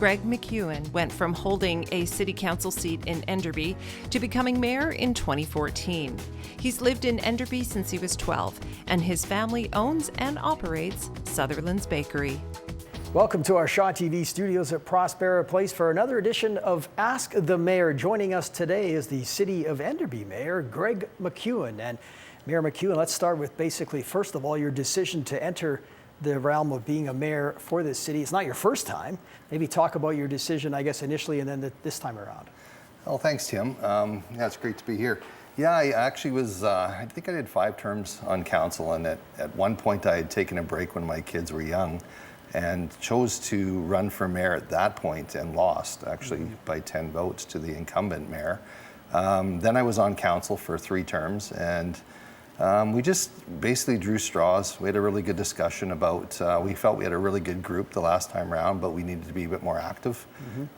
Greg McCune went from holding a city council seat in Enderby to becoming mayor in 2014. He's lived in Enderby since he was 12, and his family owns and operates Sutherland's Bakery. Welcome to our Shaw TV studios at Prospera Place for another edition of Ask the Mayor. Joining us today is the City of Enderby Mayor Greg McCune. And Mayor McCune, let's start with basically, first of all, your decision to enter the realm of being a mayor for this city. It's not your first time. Maybe talk about your decision, I guess, initially and then this time around. Well, thanks, Tim. Yeah, it's great to be here. Yeah, I actually was, I think I did 5 terms on council, and at one point I had taken a break when my kids were young and chose to run for mayor at that point and lost, actually, by 10 votes to the incumbent mayor. Then I was on council for 3 terms, and we just basically drew straws. We had a really good discussion about, we felt we had a really good group the last time around, but we needed to be a bit more active,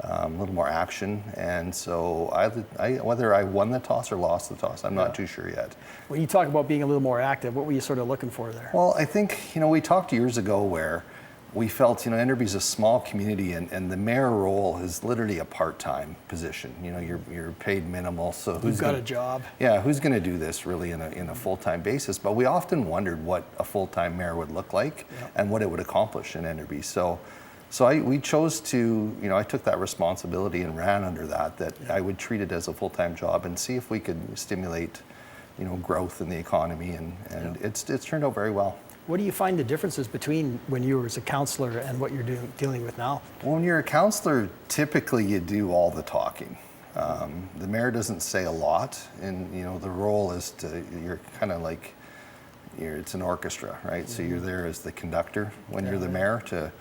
a little more action. And so whether I won the toss or lost the toss, I'm not too sure yet. When you talk about being a little more active, what were you sort of looking for there? Well, I think, we talked years ago where we felt, Enderby's a small community, and the mayor role is literally a part-time position. You're paid minimal, so who's got a job? Yeah, who's going to do this really in a full-time basis? But we often wondered what a full-time mayor would look like and what it would accomplish in Enderby. So we chose to, I took that responsibility and ran under that I would treat it as a full-time job and see if we could stimulate, growth in the economy, and it's turned out very well. What do you find the differences between when you were as a councillor and what you're dealing with now? Well, when you're a councillor, typically you do all the talking. The mayor doesn't say a lot, and the role is you're kind of like, it's an orchestra, right? So you're there as the conductor when you're the mayor to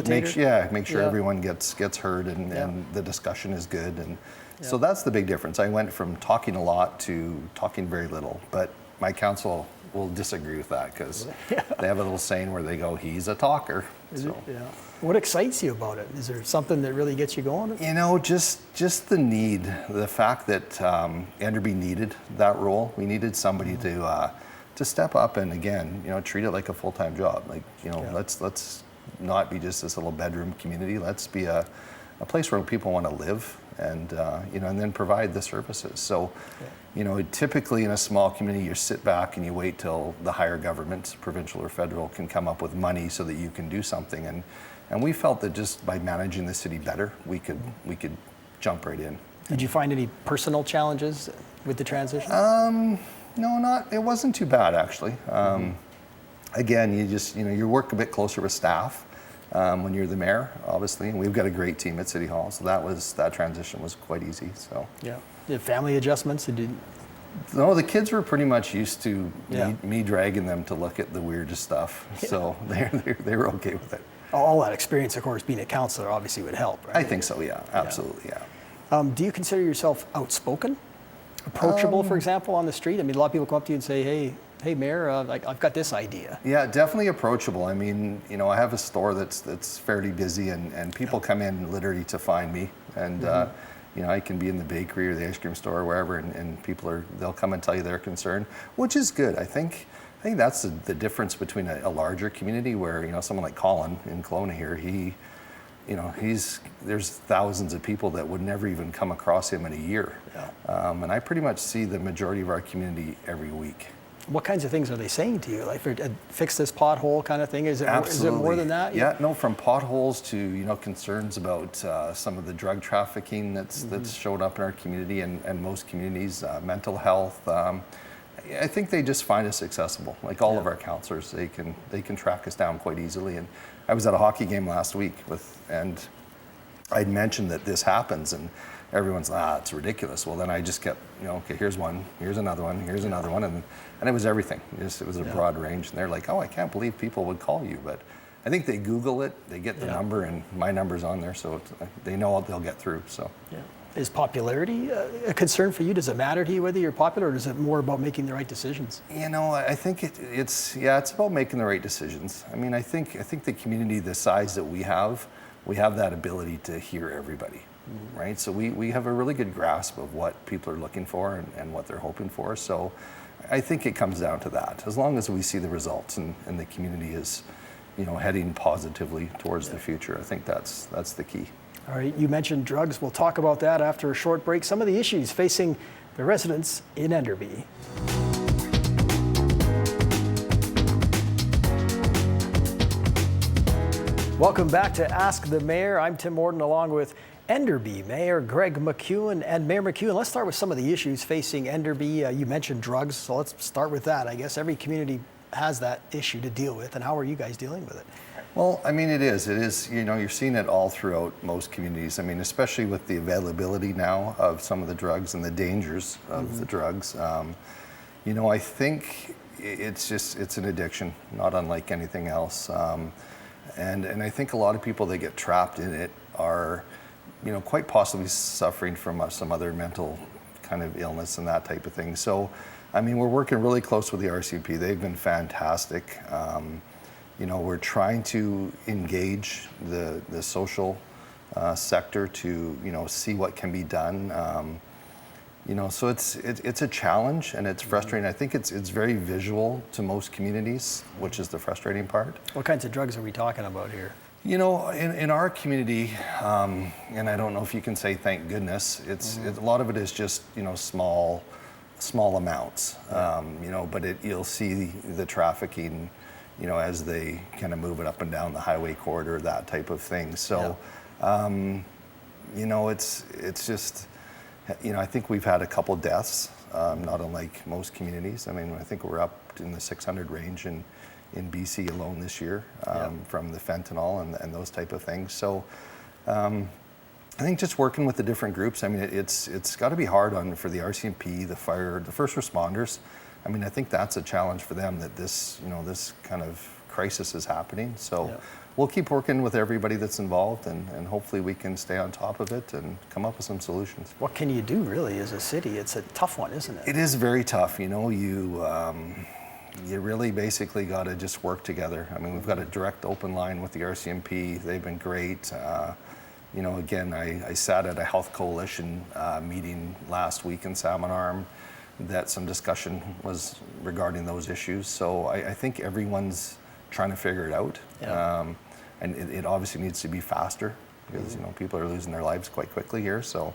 make sure everyone gets heard and the discussion is good. And so that's the big difference. I went from talking a lot to talking very little, but my council will disagree with that because they have a little saying where they go, he's a talker. What excites you about it? Is there something that really gets you going? Just the need, the fact that Enderby needed that role. We needed somebody to step up and again, treat it like a full-time job. Like, let's not be just this little bedroom community. Let's be a place where people want to live and and then provide the services. So, typically in a small community, you sit back and you wait till the higher government, provincial or federal, can come up with money so that you can do something. And we felt that just by managing the city better, we could jump right in. Did you find any personal challenges with the transition? No, it wasn't too bad actually. Again, you work a bit closer with staff. When you're the mayor, obviously, and we've got a great team at City Hall, so that transition was quite easy. So did family adjustments? No, the kids were pretty much used to me dragging them to look at the weirdest stuff, so they were okay with it. All that experience, of course, being a councillor obviously would help, right? I think so. Yeah, absolutely. Yeah. Do you consider yourself outspoken, approachable, for example, on the street? I mean, a lot of people come up to you and say, Hey, Mayor, I've got this idea. Yeah, definitely approachable. I mean, I have a store that's fairly busy, and people come in literally to find me. And, I can be in the bakery or the ice cream store or wherever, and they'll come and tell you their concern, which is good. I think that's the difference between a larger community where, someone like Colin in Kelowna here, there's thousands of people that would never even come across him in a year. And I pretty much see the majority of our community every week. What kinds of things are they saying to you? Like, fix this pothole kind of thing? Is it more than that? Yeah, no, from potholes to, concerns about some of the drug trafficking that's showed up in our community and most communities, mental health. I think they just find us accessible. Like all of our councillors, they can track us down quite easily. And I was at a hockey game last week and I'd mentioned that this happens, and everyone's it's ridiculous. Well, then I just kept, okay, here's one, here's another one, here's another one, and it was everything. It was a broad range, and they're like, I can't believe people would call you, but I think they Google it, they get the number, and my number's on there, so they know they'll get through. So. Yeah. Is popularity a concern for you? Does it matter to you whether you're popular, or is it more about making the right decisions? I think it's about making the right decisions. I mean, I think the community the size that we have that ability to hear everybody. Right? So we have a really good grasp of what people are looking for and what they're hoping for. So I think it comes down to that. As long as we see the results and the community is heading positively towards the future. I think that's the key. All right, you mentioned drugs. We'll talk about that after a short break. Some of the issues facing the residents in Enderby. Welcome back to Ask the Mayor. I'm Tim Morton along with Enderby Mayor Greg McCune. And Mayor McCune, let's start with some of the issues facing Enderby. You mentioned drugs, so let's start with that. I guess every community has that issue to deal with, and how are you guys dealing with it? Well, I mean, it is, you're seeing it all throughout most communities. I mean, especially with the availability now of some of the drugs and the dangers of the drugs. I think it's an addiction, not unlike anything else. And I think a lot of people that get trapped in it are, quite possibly suffering from some other mental kind of illness and that type of thing. So, I mean, we're working really close with the RCMP. They've been fantastic. We're trying to engage the social sector to, see what can be done. So it's a challenge and it's frustrating. I think it's very visual to most communities, which is the frustrating part. What kinds of drugs are we talking about here? In our community, and I don't know if you can say thank goodness, a lot of it is just, small amounts, but you'll see the trafficking, as they kind of move it up and down the highway corridor, that type of thing. So, it's just, I think we've had a couple deaths, not unlike most communities. I mean, I think we're up in the 600 range in BC alone this year from the fentanyl and those type of things. So I think just working with the different groups, I mean, it's got to be hard for the RCMP, the fire, the first responders. I mean, I think that's a challenge for them that this kind of crisis is happening. So we'll keep working with everybody that's involved and hopefully we can stay on top of it and come up with some solutions. What can you do really as a city? It's a tough one, isn't it? It is very tough. You really basically got to just work together. I mean, we've got a direct open line with the RCMP. They've been great. Again, I sat at a health coalition meeting last week in Salmon Arm that some discussion was regarding those issues. So I think everyone's trying to figure it out. And it obviously needs to be faster because, people are losing their lives quite quickly here. So,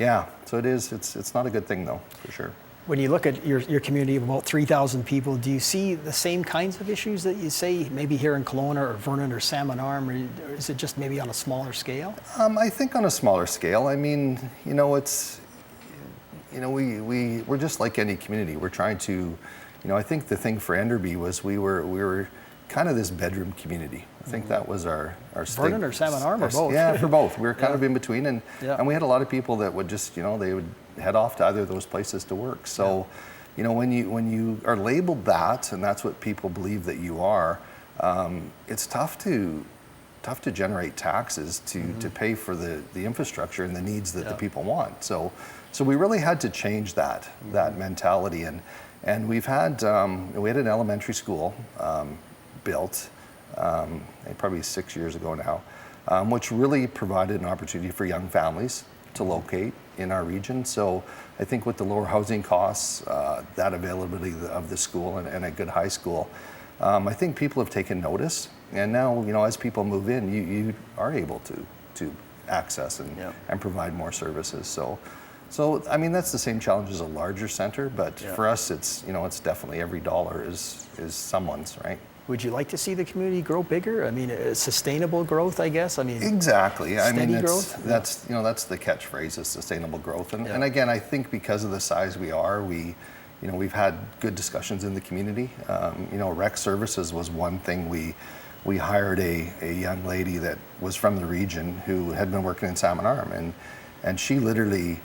so it is. It's not a good thing though, for sure. When you look at your community of about 3,000 people, do you see the same kinds of issues that you say maybe here in Kelowna or Vernon or Salmon Arm, or is it just maybe on a smaller scale? I think on a smaller scale. I mean, it's, we're just like any community. We're trying to, I think the thing for Enderby was we were kind of this bedroom community. I think that was our Vernon or Salmon Arm or both? Yeah, for both. We were kind of in between, and we had a lot of people that would just, they would head off to either of those places to work. So, when you are labeled that, and that's what people believe that you are, it's tough to generate taxes to pay for the infrastructure and the needs that the people want. So we really had to change that mentality, and we had an elementary school built probably 6 years ago now, which really provided an opportunity for young families to locate in our region. So I think with the lower housing costs, that availability of the school and a good high school, I think people have taken notice. And now, as people move in, you are able to access and provide more services. So I mean, that's the same challenge as a larger center, but for us, it's definitely every dollar is someone's, right? Would you like to see the community grow bigger? I mean, sustainable growth, I guess. I mean, exactly. I mean, growth. That's the catchphrase is sustainable growth. And again, I think because of the size we are, we've had good discussions in the community. Rec services was one thing. We hired a young lady that was from the region who had been working in Salmon Arm, and she literally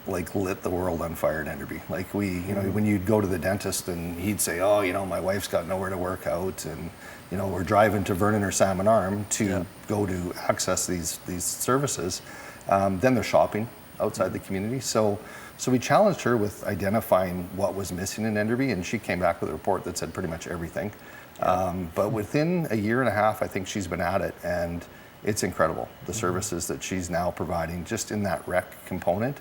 lit the world on fire in Enderby. When you'd go to the dentist and he'd say, my wife's got nowhere to work out, and we're driving to Vernon or Salmon Arm to go to access these services. Then they're shopping outside the community. So we challenged her with identifying what was missing in Enderby, and she came back with a report that said pretty much everything. But within a year and a half, I think she's been at it, and it's incredible, the services that she's now providing just in that rec component,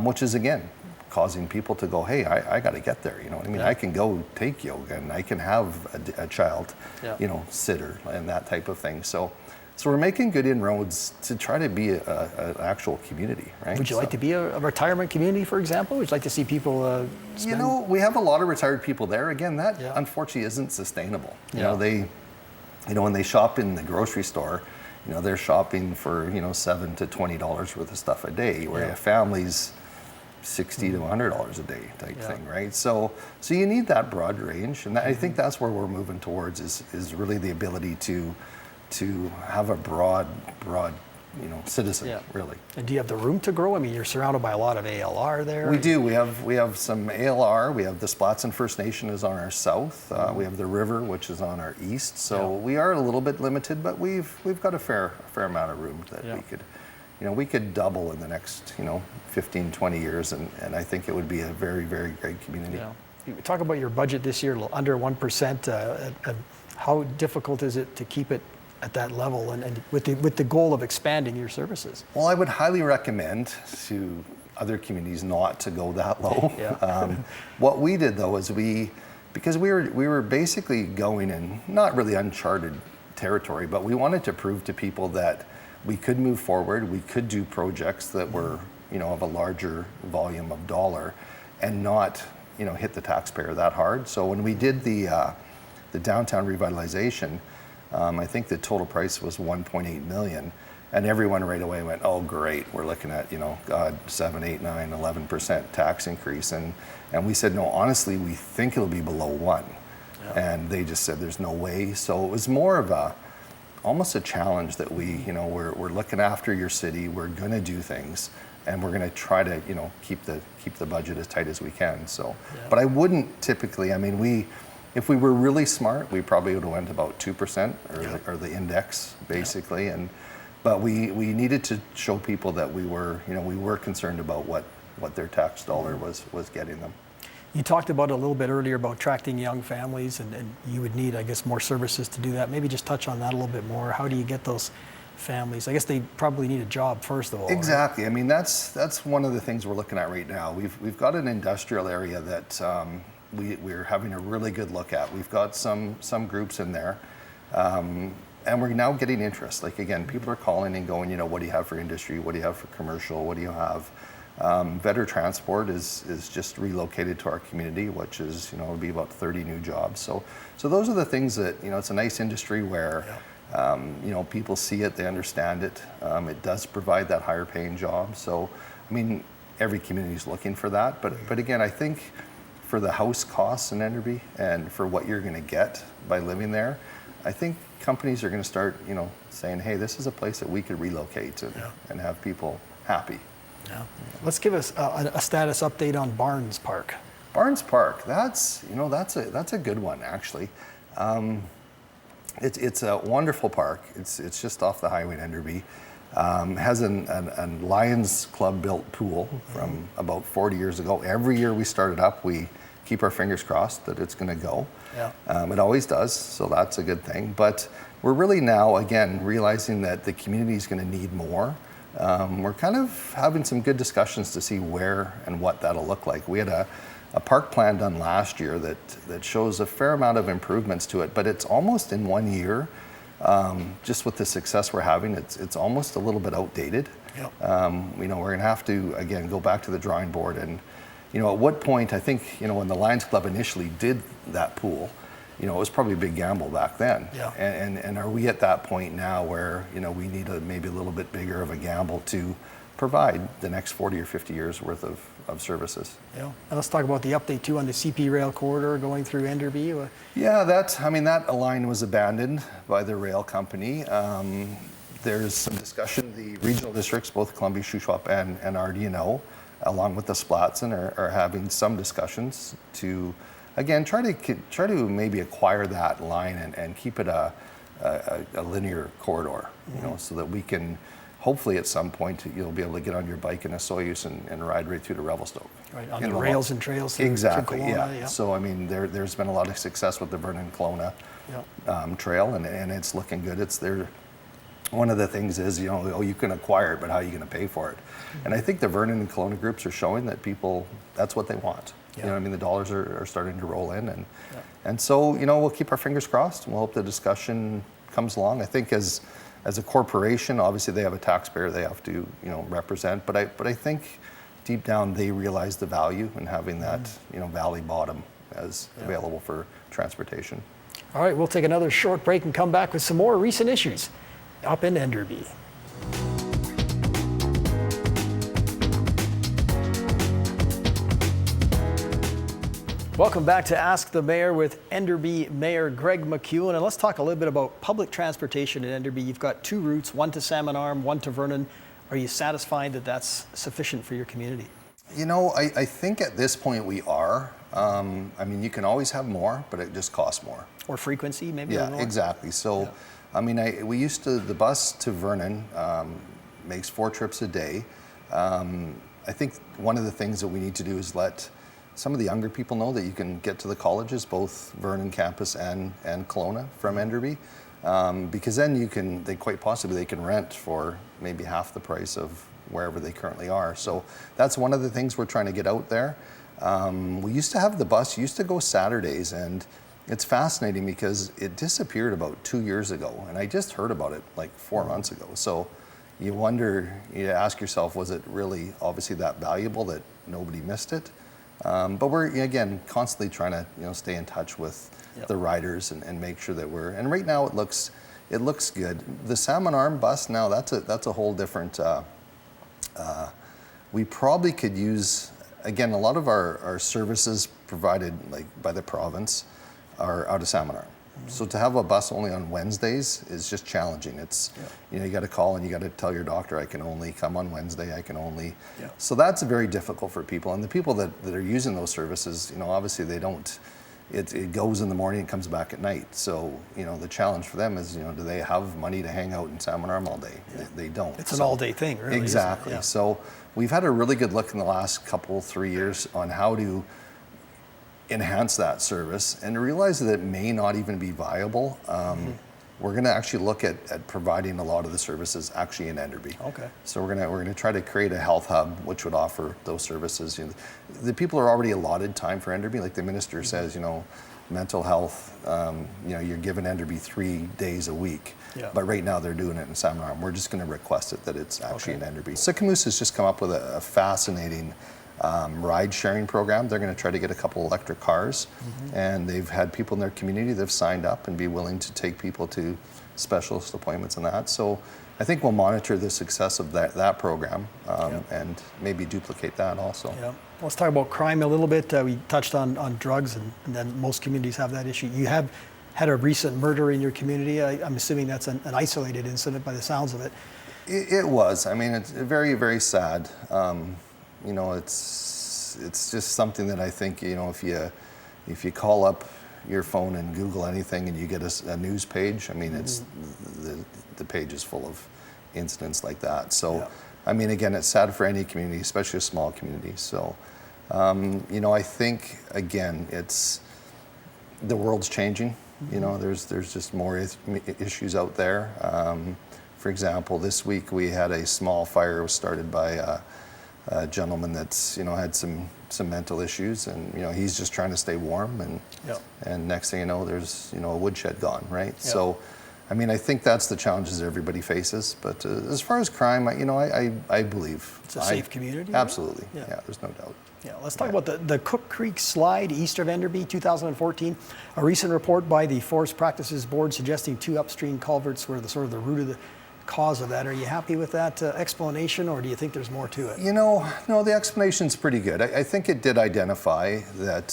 which is, again, causing people to go, hey, I got to get there. You know what I mean? I can go take yoga and I can have a child, sitter and that type of thing. So we're making good inroads to try to be an actual community, right? Would you like to be a retirement community, for example? Would you like to see people spend? You know, we have a lot of retired people there. Again, that unfortunately isn't sustainable. You know, when they shop in the grocery store, you know, they're shopping for, $7 to $20 worth of stuff a day, where a family's $60 to $100 a day type thing, right? So you need that broad range, and I think that's where we're moving towards is really the ability to have a broad citizen, really. And do you have the room to grow? I mean, you're surrounded by a lot of ALR there. We do. We have some ALR. We have the Splatson First Nation is on our south. We have the river, which is on our east. So we are a little bit limited, but we've got a fair amount of room that we could double in the next 15, 20 years, and I think it would be a very, very great community. Yeah. You talk about your budget this year, under 1%. How difficult is it to keep it at that level, and with the goal of expanding your services? Well, I would highly recommend to other communities not to go that low. What we did though is because we were basically going in not really uncharted territory, but we wanted to prove to people that we could move forward, we could do projects that were of a larger volume of dollar, and not hit the taxpayer that hard. So when we did the downtown revitalization, I think the total price was $1.8 million, and everyone right away went, oh great, we're looking at 7, 8, 9, 11% tax increase, and we said no, honestly we think it'll be below 1, and they just said there's no way. So it was more of almost a challenge that we're looking after your city, we're going to do things, and we're going to try to keep the budget as tight as we can. So, but I wouldn't typically. I mean, if we were really smart, we probably would have went about 2% or the index basically, but we needed to show people that we were concerned about what their tax dollar was getting them. You talked about a little bit earlier about attracting young families, and you would need, I guess, more services to do that. Maybe just touch on that a little bit more. How do you get those families? I guess they probably need a job first of all. Exactly. Right? I mean, that's one of the things we're looking at right now. We've got an industrial area that we're having a really good look at. We've got some groups in there, and we're now getting interest. Like again, people are calling and going, what do you have for industry? What do you have for commercial? What do you have? Vetter Transport is just relocated to our community, which is it'll be about 30 new jobs. So those are the things that it's a nice industry where people see it, they understand it. It does provide that higher paying job. So I mean, every community is looking for that. But again, I think for the house costs in Enderby and for what you're going to get by living there, I think companies are going to start saying, hey, this is a place that we could relocate and have people happy. Yeah. Let's give us a status update on Barnes Park. Barnes Park, that's a good one actually. It's a wonderful park. It's just off the highway in Enderby. Has a Lions Club built pool from about 40 years ago. Every year we start it up, we keep our fingers crossed that it's going to go. It always does, so that's a good thing. But we're really now again realizing that the community is going to need more. We're kind of having some good discussions to see where and what that'll look like. We had a park plan done last year that shows a fair amount of improvements to it, but it's almost in 1 year. Just with the success we're having, it's almost a little bit outdated. We're going to have to again go back to the drawing board, and at what point I think when the Lions Club initially did that pool, it was probably a big gamble back then. And are we at that point now where we need maybe a little bit bigger of a gamble to provide the next 40 or 50 years worth of services? And let's talk about the update too on the CP rail corridor going through Enderby. That line was abandoned by the rail company. There's some discussion. The regional districts, both Columbia, Shuswap, and RDNO, along with the Splatson, are having some discussions to again try to maybe acquire that line and keep it a linear corridor, so that we can hopefully at some point you'll be able to get on your bike in a Soyuz and ride right through to Revelstoke. Right, on the rails and trails. Exactly, yeah. So I mean, there's been a lot of success with the Vernon Kelowna trail, and it's looking good. one of the things is, oh, you can acquire it, but how are you going to pay for it? And I think the Vernon and Kelowna groups are showing that people, that's what they want. Yeah. You know what I mean? The dollars are starting to roll in. And so, we'll keep our fingers crossed and we'll hope the discussion comes along. I think as a corporation, obviously they have a taxpayer they have to, represent, but I think deep down they realize the value in having that, valley bottom as available for transportation. All right, we'll take another short break and come back with some more recent issues up in Enderby. Welcome back to Ask the Mayor with Enderby Mayor Greg McCune. And let's talk a little bit about public transportation in Enderby. You've got two routes, one to Salmon Arm, one to Vernon. Are you satisfied that that's sufficient for your community? I think at this point we are. You can always have more, but it just costs more. Or frequency, maybe? Yeah, exactly. So, we used to, the bus to Vernon makes 4 trips a day. I think one of the things that we need to do is let some of the younger people know that you can get to the colleges, both Vernon campus and Kelowna from Enderby, because then they can rent for maybe half the price of wherever they currently are. So that's one of the things we're trying to get out there. We used to have the bus, used to go Saturdays, and it's fascinating because it disappeared about 2 years ago, and I just heard about it like 4 months ago. So you ask yourself, was it really obviously that valuable that nobody missed it? But we're, again, constantly trying to, stay in touch with the riders and make sure that and right now it looks good. The Salmon Arm bus now, that's a whole different, we probably could use, again, a lot of our services provided like by the province are out of Salmon Arm. So to have a bus only on Wednesdays is just challenging. It's, you got to call and you got to tell your doctor, I can only come on Wednesday, I can only. So that's very difficult for people. And the people that are using those services, obviously they don't, it goes in the morning and comes back at night. So, the challenge for them is, do they have money to hang out in Salmon Arm all day? They don't. It's an all-day thing, really. Exactly. Yeah. So we've had a really good look in the last 3 years on how to enhance that service and realize that it may not even be viable. We're going to actually look at providing a lot of the services actually in Enderby. Okay. So we're going to try to create a health hub which would offer those services. The people are already allotted time for Enderby, like the minister says. Mental health. You're given Enderby 3 days a week. Yeah. But right now they're doing it in Salmon Arm. We're just going to request it that it's actually in Enderby. Sycamoose has just come up with a fascinating ride sharing program. They're going to try to get a couple electric cars, and they've had people in their community that have signed up and be willing to take people to specialist appointments and that. So I think we'll monitor the success of that program and maybe duplicate that also. Yeah. Let's talk about crime a little bit. We touched on drugs, and then most communities have that issue. You have had a recent murder in your community. I'm assuming that's an isolated incident by the sounds of it. It was. It's very, very sad. It's just something that I think, if you call up your phone and Google anything and you get a news page, it's the page is full of incidents like that. So, again, it's sad for any community, especially a small community. So, I think, again, the world's changing. There's just more issues out there. For example, this week we had a small fire was started by a gentleman that's had some mental issues, and he's just trying to stay warm, and next thing you know, there's a woodshed gone, right? So I think that's the challenges everybody faces. But as far as crime, I believe it's a safe community. Absolutely. Yeah, there's no doubt. Yeah, let's talk about the Cook Creek Slide east of Enderby, 2014. A recent report by the Forest Practices Board suggesting 2 upstream culverts were the root of the cause of that. Are you happy with that explanation, or do you think there's more to it? No, the explanation's pretty good. I think it did identify that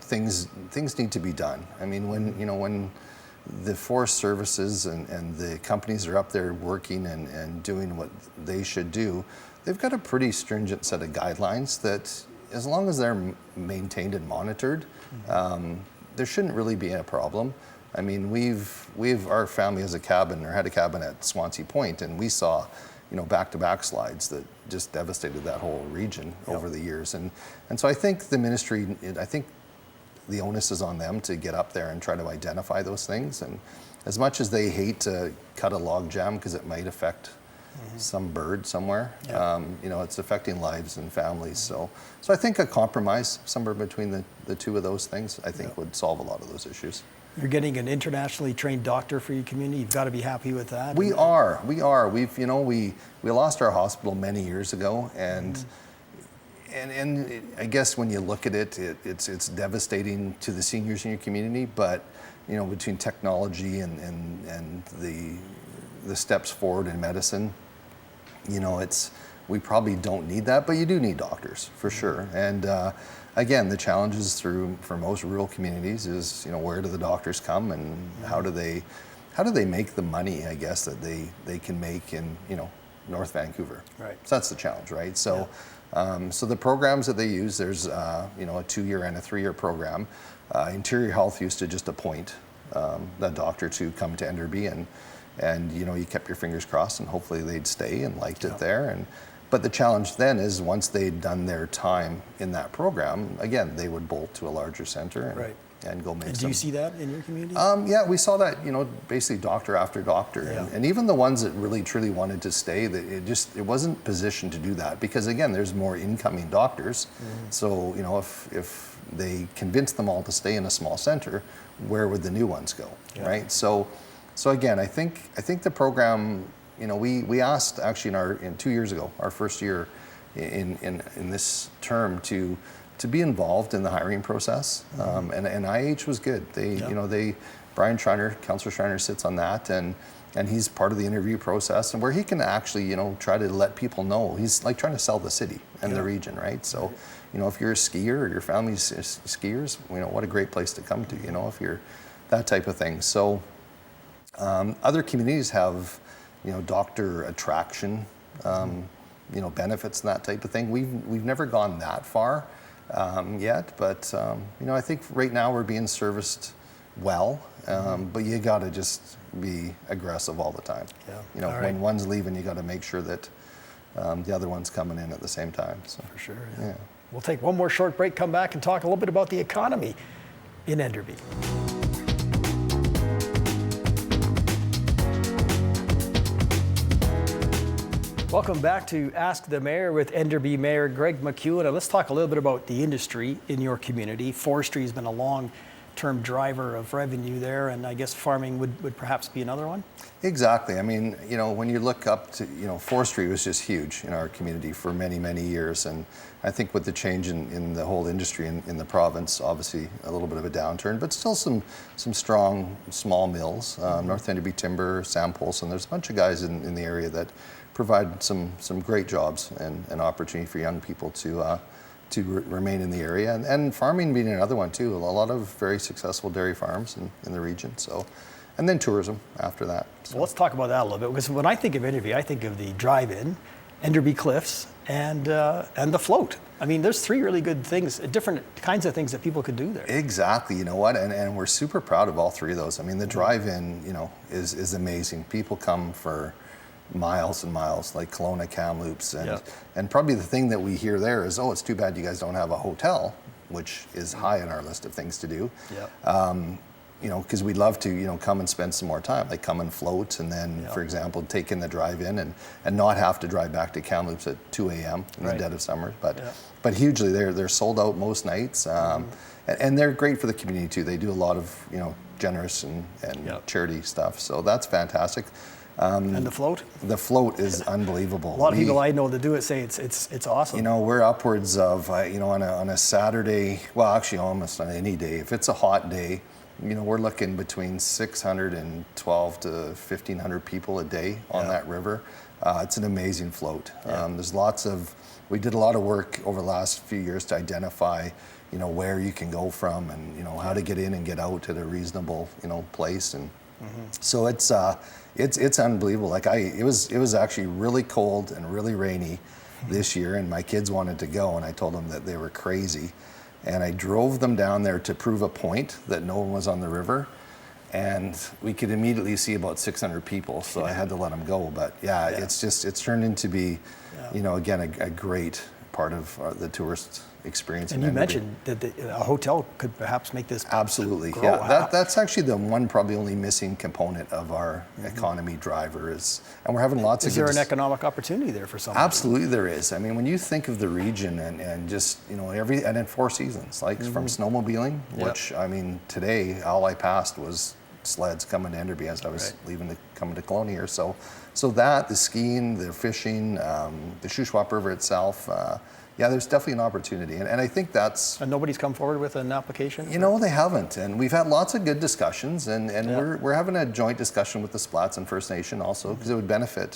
things need to be done. When the forest services and the companies are up there working and doing what they should do, they've got a pretty stringent set of guidelines that, as long as they're maintained and monitored, there shouldn't really be a problem. Our family has a cabin, or had a cabin at Swansea Point, and we saw, back-to-back slides that just devastated that whole region over the years. And so I think the ministry, the onus is on them to get up there and try to identify those things. as much as they hate to cut a log jam because it might affect some bird somewhere, you know, it's affecting lives and families. So I think a compromise somewhere between the two of those things, I think would solve a lot of those issues. You're getting an internationally trained doctor for your community. You've got to be happy with that. We are. We've, you know, we lost our hospital many years ago, and I guess when you look at it, it's devastating to the seniors in your community. But you know, between technology and the steps forward in medicine, you know, we probably don't need that, but you do need doctors for sure. And again, the challenges for most rural communities is, you know, where do the doctors come, and how do they make the money, I guess, that they can make in, you know, North Vancouver. Right. So that's the challenge, right? So so the programs that they use, there's you know, a 2-year and a 3-year program. Interior Health used to just appoint that doctor to come to Enderby, and you know, you kept your fingers crossed and hopefully they'd stay and liked it there. But the challenge then is once they'd done their time in that program, again, they would bolt to a larger center and go make and do you see that in your community? Yeah, we saw that, you know, basically doctor after doctor. And even the ones that really truly wanted to stay, it wasn't positioned to do that because, again, there's more incoming doctors. So, you know, if they convinced them all to stay in a small center, where would the new ones go, right? So again, I think the program, you know, we asked actually in 2 years ago, our first year in this term, to be involved in the hiring process, and IH was good. You know, Brian Schreiner, Councillor Schreiner, sits on that, and he's part of the interview process, and where he can actually, you know, try to let people know. He's like trying to sell the city and the region, right? So, you know, if you're a skier or your family's skiers, you know, what a great place to come to, you know, if you're that type of thing. So other communities have, you know, doctor attraction, you know, benefits and that type of thing. We've never gone that far yet, but you know, I think right now we're being serviced well, but you got to just be aggressive all the time. You know, when one's leaving, you got to make sure that the other one's coming in at the same time. So for sure. Yeah. We'll take one more short break, come back and talk a little bit about the economy in Enderby. Welcome back to Ask the Mayor with Enderby Mayor Greg McCune. And let's talk a little bit about the industry in your community. Forestry has been a long-term driver of revenue there, and I guess farming would perhaps be another one? Exactly. I mean, you know, when you look up to, you know, forestry was just huge in our community for many, many years. And I think with the change in the whole industry in the province, obviously a little bit of a downturn, but still some strong small mills, North Enderby Timber, Sam Polson. There's a bunch of guys in the area that provide some great jobs and opportunity for young people to remain in the area, and farming being another one too. A lot of very successful dairy farms in the region. So, and then tourism after that. So. Well, let's talk about that a little bit, because when I think of Enderby, I think of the drive-in, Enderby Cliffs, and the float. I mean, there's 3 really good things, different kinds of things that people could do there. Exactly. You know what? And we're super proud of all 3 of those. I mean, the drive-in, you know, is amazing. People come for miles and miles, like Kelowna Kamloops, and probably the thing that we hear there is, oh, it's too bad you guys don't have a hotel, which is high on our list of things to do. You know, because we'd love to, you know, come and spend some more time, like come and float, and then, for example, take in the drive-in and not have to drive back to Kamloops at 2 a.m. in the dead of summer. But hugely, they're sold out most nights, and they're great for the community too. They do a lot of, you know, generous and charity stuff, so that's fantastic. And the float? The float is unbelievable. A lot of people I know that do it say it's awesome. You know, we're upwards of, you know, on a Saturday, well, actually almost on any day. If it's a hot day, you know, we're looking between 612 to 1,500 people a day on that river. It's an amazing float. There's we did a lot of work over the last few years to identify, you know, where you can go from and, you know, how to get in and get out at a reasonable, you know, place. And so it's unbelievable. Like it was actually really cold and really rainy this year, and my kids wanted to go, and I told them that they were crazy. And I drove them down there to prove a point that no one was on the river, and we could immediately see about 600 people, so I had to let them go. But it's turned into be, you know, again, a great part of the tourist experience. And in you Enderby. mentioned that a hotel could perhaps make this Absolutely, grow. yeah. That's actually the one probably only missing component of our economy driver is, and we're having lots of. Is there an economic opportunity there for some? Absolutely, there is. I mean, when you think of the region and just and in Four Seasons, like from snowmobiling, which I mean today all I passed was sleds coming to Enderby as I was coming to Kelowna here. So that the skiing, the fishing, the Shuswap River itself. Yeah, there's definitely an opportunity, and I think that's. And nobody's come forward with an application? They haven't, and we've had lots of good discussions, and we're having a joint discussion with the Splats and First Nation also, because it would benefit,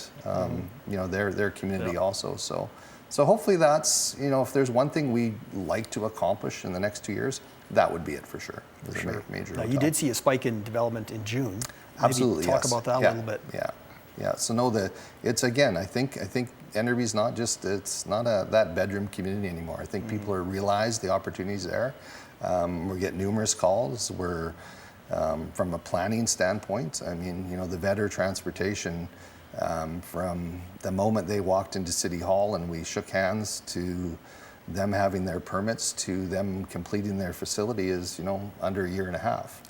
their community also. So hopefully that's, if there's one thing we'd like to accomplish in the next 2 years, that would be it for sure. For sure. Major. Now, you did see a spike in development in June. Absolutely, Maybe talk about that a little bit. Yeah. So it's again. I think Enderby's not just. It's not that bedroom community anymore. I think people are realize the opportunities there. We get numerous calls. We're from a planning standpoint. I mean, the Vedder transportation. From the moment they walked into City Hall and we shook hands to them having their permits to them completing their facility is under a year and a half.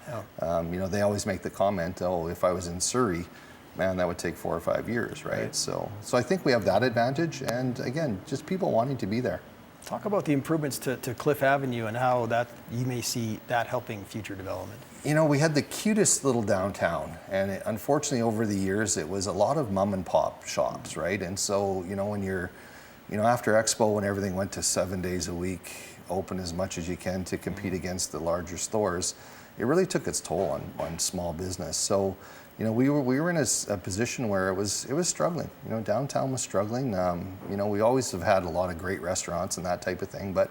Yeah. They always make the comment, oh, if I was in Surrey, man, that would take 4 or 5 years, right? So I think we have that advantage, and again, just people wanting to be there. Talk about the improvements to Cliff Avenue and how that you may see that helping future development. We had the cutest little downtown, and unfortunately over the years it was a lot of mom and pop shops, right? And so when you're after Expo, when everything went to 7 days a week, open as much as you can to compete against the larger stores, it really took its toll on small business. So we were in a position where it was struggling. Downtown was struggling. We always have had a lot of great restaurants and that type of thing. But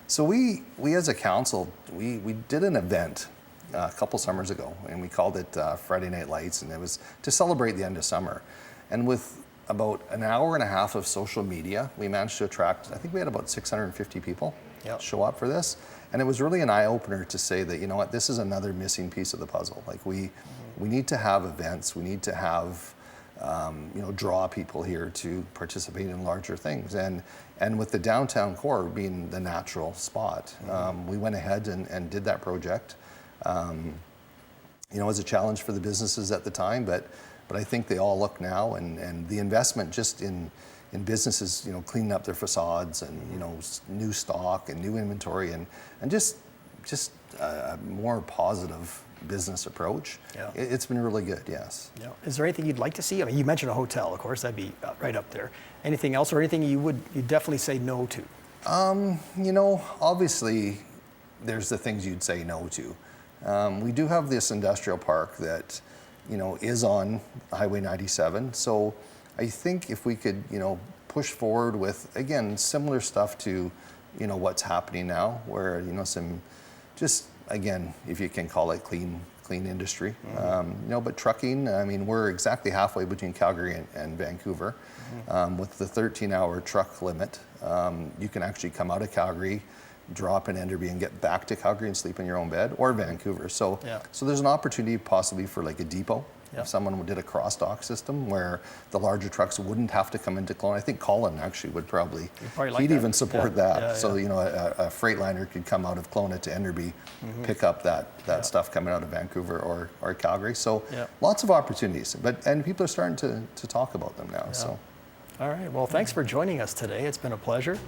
so we as a council, we did an event a couple summers ago, and we called it Friday Night Lights, and it was to celebrate the end of summer. And with about an hour and a half of social media, we managed to attract, I think we had about 650 people show up for this. And it was really an eye-opener to say that, this is another missing piece of the puzzle. Like we need to have events, we need to have, draw people here to participate in larger things. And with the downtown core being the natural spot, we went ahead and did that project. It was a challenge for the businesses at the time, but I think they all look now, and the investment just in businesses, cleaning up their facades and, new stock and new inventory and just a more positive business approach. Yeah. It's been really good, yes. Yeah. Is there anything you'd like to see? I mean, you mentioned a hotel, of course, that'd be right up there. Anything else or anything you'd definitely say no to? Obviously there's the things you'd say no to. We do have this industrial park that, is on Highway 97. So I think if we could, push forward with, again, similar stuff to, what's happening now, where, some just, again, if you can call it clean industry. But trucking, I mean, we're exactly halfway between Calgary and Vancouver. With the 13-hour truck limit, you can actually come out of Calgary, drop in Enderby and get back to Calgary and sleep in your own bed, or Vancouver. So there's an opportunity possibly for like a depot. If someone did a cross-dock system where the larger trucks wouldn't have to come into Kelowna. I think Colin actually would probably he'd even support that. So a Freightliner could come out of Kelowna to Enderby, pick up that stuff coming out of Vancouver or Calgary. So lots of opportunities, and people are starting to talk about them now. So. All right. Well, thanks for joining us today. It's been a pleasure.